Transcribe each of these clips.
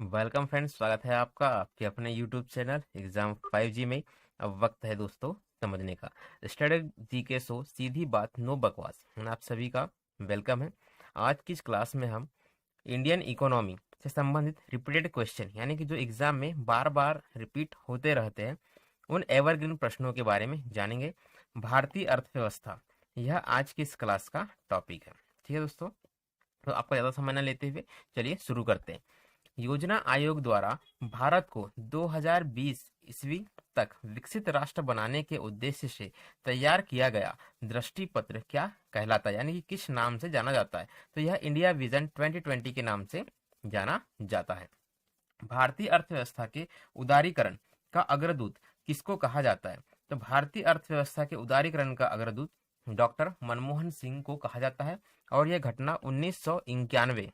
Welcome friends, स्वागत है आपका आपके अपने यूट्यूब चैनल एग्जाम 5G में। अब वक्त है दोस्तों समझने का। स्टडी जी के शो सीधी बात नो बकवास आप सभी का वेलकम है। आज की इस क्लास में हम इंडियन इकोनॉमी से संबंधित रिपीटेड क्वेश्चन यानी कि जो एग्जाम में बार बार रिपीट होते रहते हैं उन एवरग्रीन प्रश्नों के बारे में जानेंगे। भारतीय अर्थव्यवस्था, यह आज की इस क्लास का टॉपिक है। ठीक है दोस्तों, तो आपका ज़्यादा समय न लेते हुए चलिए शुरू करते हैं। योजना आयोग द्वारा भारत को 2020 ईस्वी तक विकसित राष्ट्र बनाने के उद्देश्य से तैयार किया गया दृष्टि पत्र क्या कहलाता है, यानी कि किस नाम से जाना जाता है? तो यह इंडिया विजन 2020 के नाम से जाना जाता है। भारतीय अर्थव्यवस्था के उदारीकरण का अग्रदूत किसको कहा जाता है? तो भारतीय अर्थव्यवस्था के उदारीकरण का अग्रदूत डॉक्टर मनमोहन सिंह को कहा जाता है। और यह घटना 1991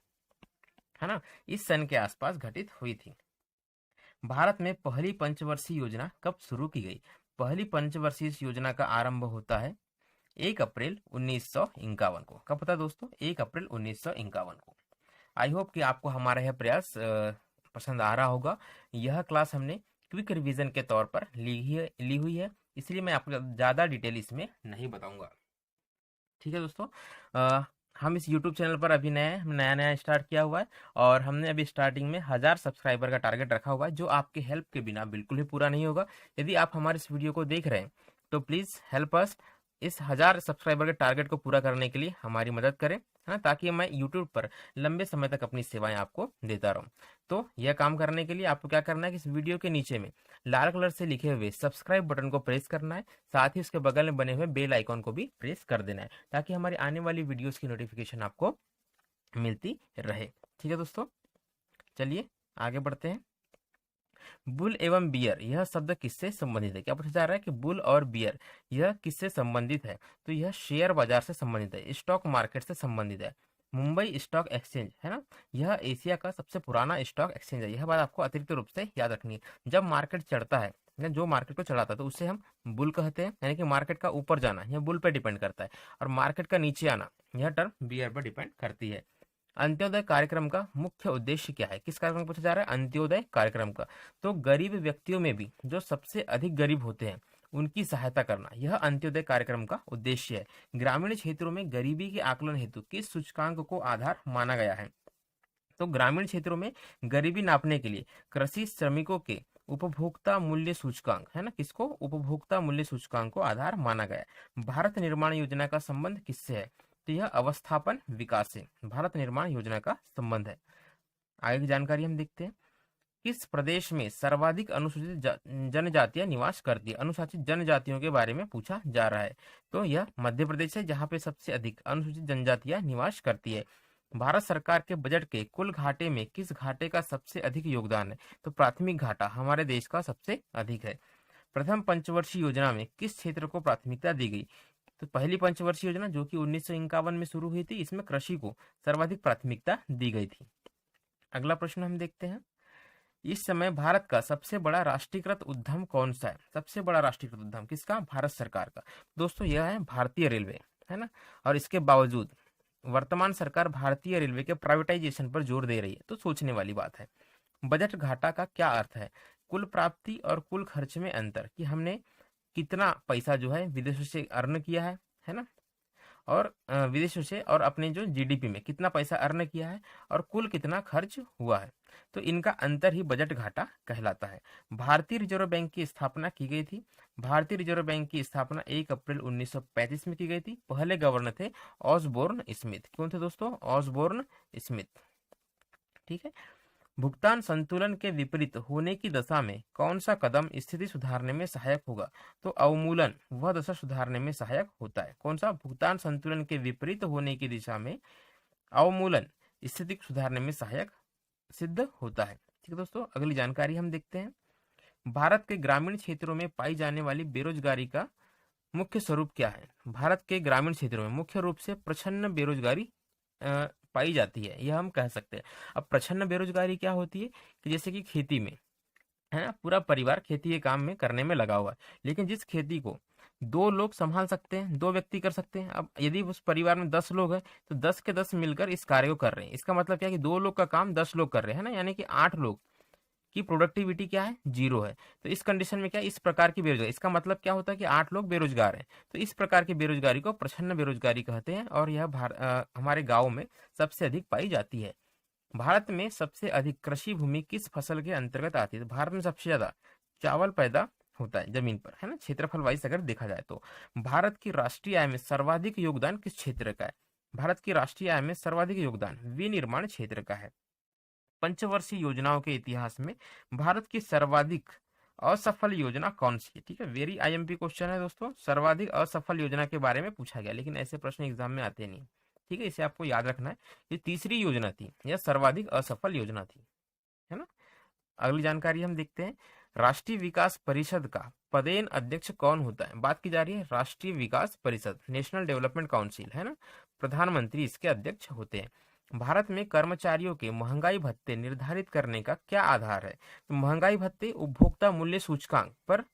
है ना, इस सन के आसपास घटित हुई थी। भारत में पहली पंचवर्षीय योजना कब शुरू की गई? पहली पंचवर्षीय इस योजना का आरंभ होता है 1 अप्रैल 1951 को। कब पता दोस्तों? 1 अप्रैल 1951 को। आई होप कि आपको हमारा यह प्रयास पसंद आ रहा होगा। यह क्लास हमने क्विक रिवीजन के तौर पर ली हुई है, इसलिए मैं आपको ज़्यादा डिटेल इसमें नहीं बताऊंगा। ठीक है दोस्तों, हम इस YouTube चैनल पर अभी नया नया स्टार्ट किया हुआ है और हमने अभी स्टार्टिंग में 1000 सब्सक्राइबर का टारगेट रखा हुआ है, जो आपके हेल्प के बिना बिल्कुल भी पूरा नहीं होगा। यदि आप हमारे इस वीडियो को देख रहे हैं तो प्लीज़ हेल्प अस इस 1000 सब्सक्राइबर के टारगेट को पूरा करने के लिए हमारी मदद करें, है ना, ताकि मैं यूट्यूब पर लंबे समय तक अपनी सेवाएं आपको देता रहूं। तो यह काम करने के लिए आपको क्या करना है कि इस वीडियो के नीचे में लाल कलर से लिखे हुए सब्सक्राइब बटन को प्रेस करना है, साथ ही उसके बगल में बने हुए बेल आइकॉन को भी प्रेस कर देना है, ताकि हमारी आने वाली वीडियोस की नोटिफिकेशन आपको मिलती रहे। ठीक है दोस्तों, चलिए आगे बढ़ते हैं। बुल एवं बियर, यह शब्द किससे संबंधित है? क्या पूछा जा रहा है कि बुल और बियर यह किससे संबंधित है? तो यह शेयर बाजार से संबंधित है, स्टॉक मार्केट से संबंधित है। मुंबई स्टॉक एक्सचेंज है ना, यह एशिया का सबसे पुराना स्टॉक एक्सचेंज है। यह बात आपको अतिरिक्त रूप से याद रखनी है। जब मार्केट चढ़ता है या जो मार्केट को चढ़ाता है तो उसे हम बुल कहते हैं, यानी कि मार्केट का ऊपर जाना यह बुल पर डिपेंड करता है, और मार्केट का नीचे आना यह टर्म बियर पर डिपेंड करती है। अंत्योदय कार्यक्रम का मुख्य उद्देश्य क्या है? किस कार्यक्रम पूछा जा रहा है? अंत्योदय कार्यक्रम का। तो गरीब व्यक्तियों में भी जो सबसे अधिक गरीब होते हैं उनकी सहायता करना, यह अंत्योदय कार्यक्रम का उद्देश्य है। ग्रामीण क्षेत्रों में गरीबी के आकलन हेतु किस सूचकांक को आधार माना गया है? तो ग्रामीण क्षेत्रों में गरीबी नापने के लिए कृषि श्रमिकों के उपभोक्ता मूल्य सूचकांक, है ना, किसको उपभोक्ता मूल्य सूचकांक को आधार माना गया है। भारत निर्माण योजना का संबंध किससे है? तो यह अवस्थापन विकास से भारत निर्माण योजना का संबंध है। आगे की जानकारी हम देखते हैं। किस प्रदेश में सर्वाधिक अनुसूचित जनजातियां निवास करती है? अनुसूचित जनजातियों के बारे में पूछा जा रहा है। तो यह मध्य प्रदेश है, जहां पे सबसे अधिक अनुसूचित जनजातियां निवास करती है। भारत सरकार के बजट के कुल घाटे में किस घाटे का सबसे अधिक योगदान है? तो प्राथमिक घाटा हमारे देश का सबसे अधिक है। प्रथम पंचवर्षीय योजना में किस क्षेत्र को प्राथमिकता दी गई? तो पहली पंचवर्षीय योजना जो कि 1951 में शुरू हुई थी, इसमें कृषि को सर्वाधिक प्राथमिकता दी गई थी। अगला प्रश्न हम देखते हैं। इस समय भारत का सबसे बड़ा राष्ट्रीयकृत उद्यम कौन सा है? सबसे बड़ा राष्ट्रीयकृत उद्यम किसका? भारत सरकार का। दोस्तों यह है भारतीय रेलवे, है ना। और इसके बावजूद वर्तमान सरकार भारतीय रेलवे के प्राइवेटाइजेशन पर जोर दे रही है, तो सोचने वाली बात है। बजट घाटा का क्या अर्थ है? कुल प्राप्ति और कुल खर्च में अंतर, कि हमने कितना पैसा जो है विदेशों से अर्न किया है ना, और विदेशों से, और अपने जो जीडीपी में कितना पैसा अर्न किया है और कुल कितना खर्च हुआ है, तो इनका अंतर ही बजट घाटा कहलाता है। भारतीय रिजर्व बैंक की स्थापना की गई थी। भारतीय रिजर्व बैंक की स्थापना 1 अप्रैल 1935 में की गई थी। पहले गवर्नर थे ऑसबोर्न स्मिथ। कौन थे दोस्तों? Osborne Smith. ठीक है। भुगतान संतुलन के विपरीत होने की दशा में कौन सा कदम स्थिति सुधारने में सहायक होगा? तो अवमूलन वह दशा सुधारने में सहायक होता है। कौन सा? भुगतान संतुलन के विपरीत होने की दिशा में अवमूलन स्थिति को सुधारने में सहायक सिद्ध होता है। ठीक है दोस्तों, अगली जानकारी हम देखते हैं। भारत के ग्रामीण क्षेत्रों में पाई जाने वाली बेरोजगारी का मुख्य स्वरूप क्या है? भारत के ग्रामीण क्षेत्रों में मुख्य रूप से प्रच्छन्न बेरोजगारी पाई जाती है, यह हम कह सकते हैं। अब प्रच्छन्न बेरोजगारी क्या होती है? कि जैसे कि खेती में, है ना, पूरा परिवार खेती के काम में करने में लगा हुआ है, लेकिन जिस खेती को दो लोग संभाल सकते हैं, दो व्यक्ति कर सकते हैं। अब यदि उस परिवार में 10 लोग हैं तो 10 के 10 मिलकर इस कार्य को कर रहे हैं। इसका मतलब क्या है कि दो लोग का काम 10 लोग कर रहे हैं ना, यानी कि 8 लोग की प्रोडक्टिविटी क्या है, 0 है। तो इस कंडीशन में क्या, इस प्रकार की बेरोजगारी, इसका मतलब क्या होता है कि 8 लोग बेरोजगार हैं। तो इस प्रकार की बेरोजगारी को प्रछन्न बेरोजगारी कहते हैं और यह हमारे गाँव में सबसे अधिक पाई जाती है। भारत में सबसे अधिक कृषि भूमि किस फसल के अंतर्गत आती है? तो भारत में सबसे ज्यादा चावल पैदा होता है जमीन पर, है ना, क्षेत्रफल वाइज अगर देखा जाए तो। भारत की राष्ट्रीय आय में सर्वाधिक योगदान किस क्षेत्र का है? भारत की राष्ट्रीय आय में सर्वाधिक योगदान विनिर्माण क्षेत्र का है। पंचवर्षीय योजनाओं के इतिहास में भारत की सर्वाधिक असफल योजना कौन सी है? ठीक है, वेरी आईएमपी क्वेश्चन है दोस्तों। सर्वाधिक असफल योजना के बारे में पूछा गया, लेकिन ऐसे प्रश्न एग्जाम में आते नहीं। ठीक है, इसे आपको याद रखना है। ये तीसरी योजना थी, यह सर्वाधिक असफल योजना थी, है ना। अगली जानकारी हम देखते हैं। राष्ट्रीय विकास परिषद का पदेन अध्यक्ष कौन होता है? बात की जा रही है राष्ट्रीय विकास परिषद, नेशनल डेवलपमेंट काउंसिल, है ना। प्रधानमंत्री इसके अध्यक्ष होते हैं। भारत में कर्मचारियों के महंगाई भत्ते निर्धारित करने का क्या आधार है? तो महंगाई भत्ते उपभोक्ता मूल्य सूचकांक पर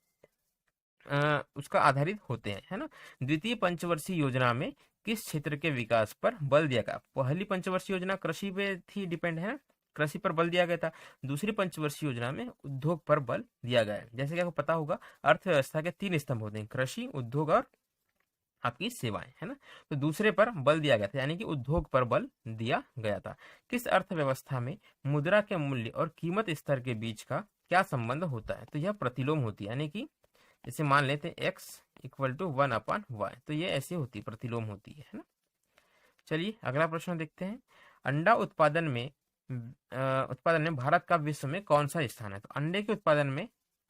उसका आधारित होते हैं, है ना। द्वितीय पंचवर्षीय योजना में किस क्षेत्र के विकास पर बल दिया गया? पहली पंचवर्षीय योजना कृषि पे थी डिपेंड, है ना, कृषि पर बल दिया गया था। दूसरी पंचवर्षीय योजना में उद्योग पर बल दिया गया है। जैसे कि आपको पता होगा, अर्थव्यवस्था के 3 स्तंभ होते हैं, कृषि, उद्योग और आपकी सेवाएं, है ना। तो दूसरे पर बल दिया गया था, यानी कि उद्योग पर बल दिया गया था। किस अर्थव्यवस्था में मुद्रा के मूल्य और कीमत स्तर के बीच का क्या संबंध होता है? तो यह प्रतिलोम होती है, यानी कि जैसे मान लेते हैं x इक्वल टू 1/y, तो ये ऐसे होती, प्रतिलोम होती है ना। चलिए अगला प्रश्न देखते हैं। अंडा उत्पादन में भारत का विश्व में कौन सा स्थान है? तो अंडे के उत्पादन में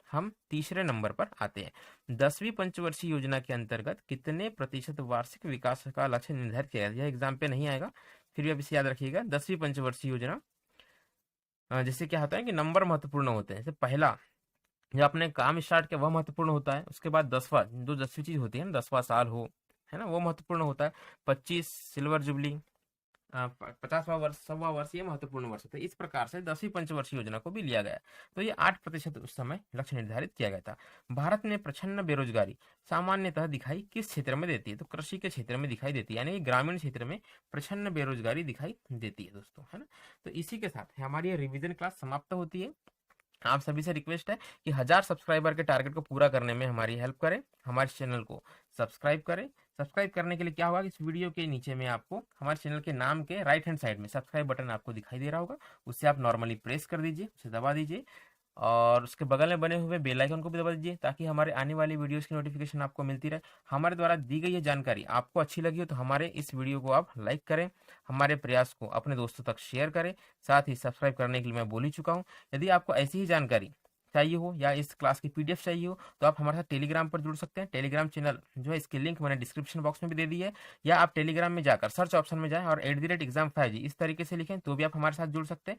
हम तीसरे नंबर पर आते हैं। 10वीं पंचवर्षीय योजना के अंतर्गत कितने प्रतिशत वार्षिक विकास का लक्ष्य निर्धारित किया गया? यह एग्जाम पे नहीं आएगा, फिर भी आप इसे याद रखिएगा। 10वीं पंचवर्षीय योजना जैसे क्या होता है कि नंबर महत्वपूर्ण होते हैं। जैसे पहला जब आपने काम स्टार्ट किया वह महत्वपूर्ण होता है, उसके बाद 10वां, जो 10वीं चीज होती है ना, 10वां साल हो, है ना, वो महत्वपूर्ण होता है। 25 सिल्वर जुबली, 50वां वर्ष, 100वां वर्ष, ये महत्वपूर्ण वर्ष होता है। इस प्रकार से 10वीं पंचवर्षीय योजना को भी लिया गया। तो ये 8% उस समय लक्ष्य निर्धारित किया गया था। भारत में प्रछन्न बेरोजगारी सामान्यतः दिखाई किस क्षेत्र में देती है? तो कृषि के क्षेत्र में दिखाई देती है, यानी ग्रामीण क्षेत्र में प्रछन्न बेरोजगारी दिखाई देती है दोस्तों, है ना। तो इसी के साथ हमारी रिविजन क्लास समाप्त होती है। आप सभी से रिक्वेस्ट है कि 1000 सब्सक्राइबर के टारगेट को पूरा करने में हमारी हेल्प करें, हमारे चैनल को सब्सक्राइब करें। सब्सक्राइब करने के लिए क्या होगा, इस वीडियो के नीचे में आपको हमारे चैनल के नाम के राइट हैंड साइड में सब्सक्राइब बटन आपको दिखाई दे रहा होगा, उससे आप नॉर्मली प्रेस कर दीजिए, उसे दबा दीजिए और उसके बगल में बने हुए बेल आइकन को भी दबा दीजिए, ताकि हमारे आने वाली वीडियोस की नोटिफिकेशन आपको मिलती रहे। हमारे द्वारा दी गई ये जानकारी आपको अच्छी लगी हो तो हमारे इस वीडियो को आप लाइक करें, हमारे प्रयास को अपने दोस्तों तक शेयर करें। साथ ही सब्सक्राइब करने के लिए मैं बोल ही चुका हूँ। यदि आपको ऐसी ही जानकारी चाहिए हो या इस क्लास की पीडीएफ चाहिए हो तो आप हमारे साथ टेलीग्राम पर जुड़ सकते हैं। टेलीग्राम चैनल जो है, इसकी लिंक मैंने डिस्क्रिप्शन बॉक्स में भी दे दी है, या आप टेलीग्राम में जाकर सर्च ऑप्शन में जाएं और @exam5g इस तरीके से लिखें तो भी आप हमारे साथ जुड़ सकते हैं।